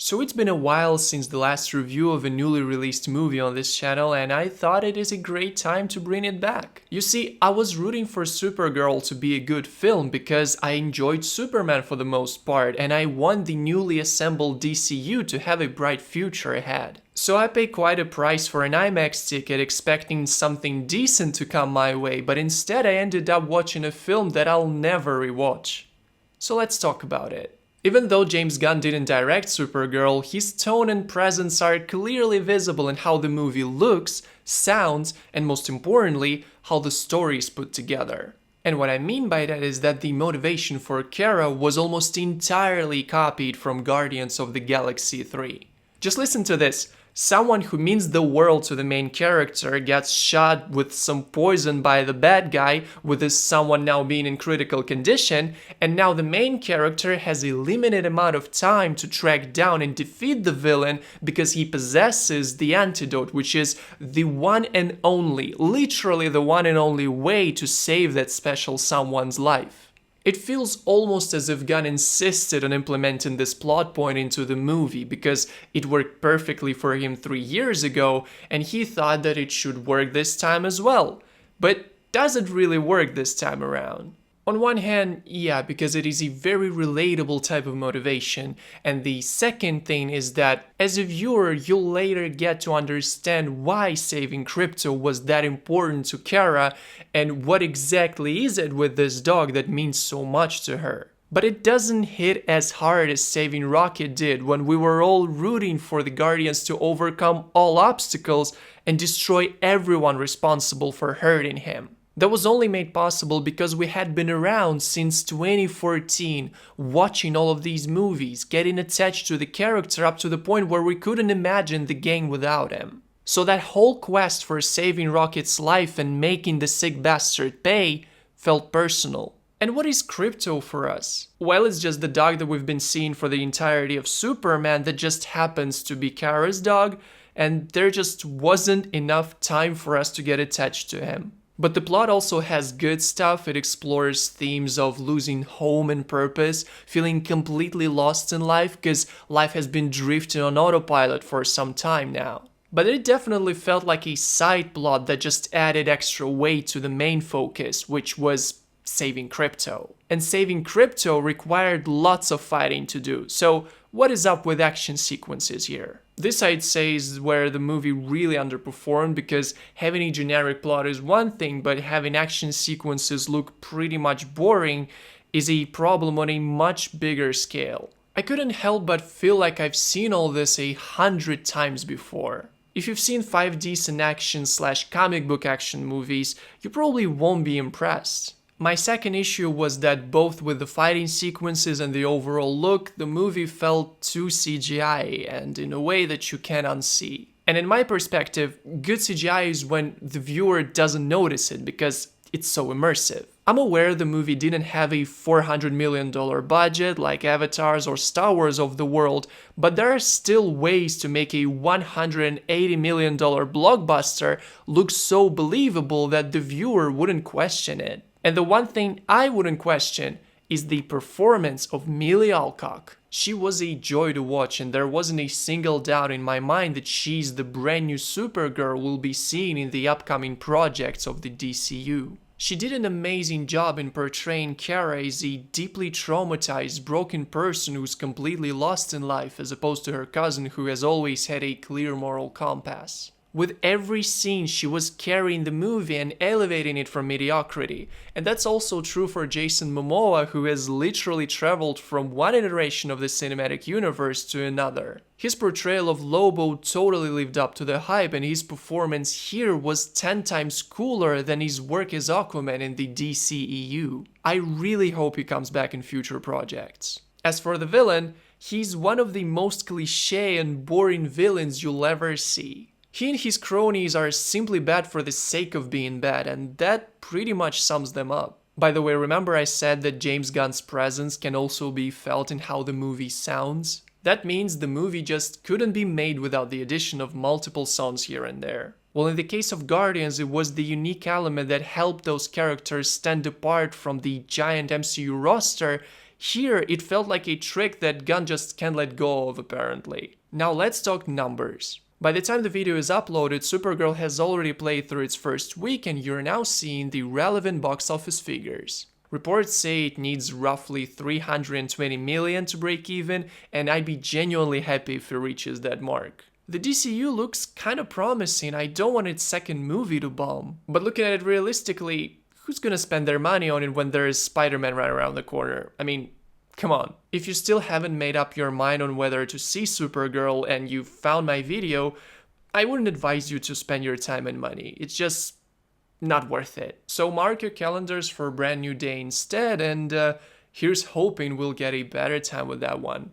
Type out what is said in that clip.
So it's been a while since the last review of a newly released movie on this channel, and I thought it is a great time to bring it back. You see, I was rooting for Supergirl to be a good film because I enjoyed Superman for the most part, and I want the newly assembled DCU to have a bright future ahead. So I paid quite a price for an IMAX ticket expecting something decent to come my way, but instead I ended up watching a film that I'll never rewatch. So let's talk about it. Even though James Gunn didn't direct Supergirl, his tone and presence are clearly visible in how the movie looks, sounds, and most importantly, how the story is put together. And what I mean by that is that the motivation for Kara was almost entirely copied from Guardians of the Galaxy 3. Just listen to this. Someone who means the world to the main character gets shot with some poison by the bad guy, with this someone now being in critical condition, and now the main character has a limited amount of time to track down and defeat the villain because he possesses the antidote, which is the one and only, literally the one and only way to save that special someone's life. It feels almost as if Gunn insisted on implementing this plot point into the movie because it worked perfectly for him 3 years ago and he thought that it should work this time as well. But does it really work this time around? On one hand, yeah, because it is a very relatable type of motivation, and the second thing is that as a viewer you'll later get to understand why saving Krypto was that important to Kara and what exactly is it with this dog that means so much to her. But it doesn't hit as hard as saving Rocket did when we were all rooting for the Guardians to overcome all obstacles and destroy everyone responsible for hurting him. That was only made possible because we had been around since 2014, watching all of these movies, getting attached to the character up to the point where we couldn't imagine the gang without him. So that whole quest for saving Rocket's life and making the sick bastard pay felt personal. And what is Krypto for us? Well, it's just the dog that we've been seeing for the entirety of Superman that just happens to be Kara's dog, and there just wasn't enough time for us to get attached to him. But the plot also has good stuff. It explores themes of losing home and purpose, feeling completely lost in life because life has been drifting on autopilot for some time now. But it definitely felt like a side plot that just added extra weight to the main focus, which was saving Krypto. And saving Krypto required lots of fighting to do, so what is up with action sequences here? This I'd say is where the movie really underperformed because having a generic plot is one thing, but having action sequences look pretty much boring is a problem on a much bigger scale. I couldn't help but feel like I've seen all this 100 times before. If you've seen 5 decent action/comic book action movies, you probably won't be impressed. My second issue was that both with the fighting sequences and the overall look, the movie felt too CGI and in a way that you can't unsee. And in my perspective, good CGI is when the viewer doesn't notice it because it's so immersive. I'm aware the movie didn't have a $400 million budget like Avatars or Star Wars of the world, but there are still ways to make a $180 million blockbuster look so believable that the viewer wouldn't question it. And the one thing I wouldn't question is the performance of Millie Alcock. She was a joy to watch and there wasn't a single doubt in my mind that she's the brand new Supergirl we'll be seeing in the upcoming projects of the DCU. She did an amazing job in portraying Kara as a deeply traumatized, broken person who's completely lost in life as opposed to her cousin who has always had a clear moral compass. With every scene, she was carrying the movie and elevating it from mediocrity. And that's also true for Jason Momoa, who has literally traveled from one iteration of the cinematic universe to another. His portrayal of Lobo totally lived up to the hype, and his performance here was 10 times cooler than his work as Aquaman in the DCEU. I really hope he comes back in future projects. As for the villain, he's one of the most cliché and boring villains you'll ever see. He and his cronies are simply bad for the sake of being bad, and that pretty much sums them up. By the way, remember I said that James Gunn's presence can also be felt in how the movie sounds? That means the movie just couldn't be made without the addition of multiple songs here and there. Well, in the case of Guardians, it was the unique element that helped those characters stand apart from the giant MCU roster, Here, it felt like a trick that Gunn just can't let go of apparently. Now let's talk numbers. By the time the video is uploaded, Supergirl has already played through its first week and you're now seeing the relevant box office figures. Reports say it needs roughly 320 million to break even, and I'd be genuinely happy if it reaches that mark. The DCU looks kinda promising, I don't want its second movie to bomb. But looking at it realistically, who's gonna spend their money on it when there's Spider-Man right around the corner? I mean, come on. If you still haven't made up your mind on whether to see Supergirl and you found my video, I wouldn't advise you to spend your time and money. It's just not worth it. So mark your calendars for a brand new day instead, and here's hoping we'll get a better time with that one.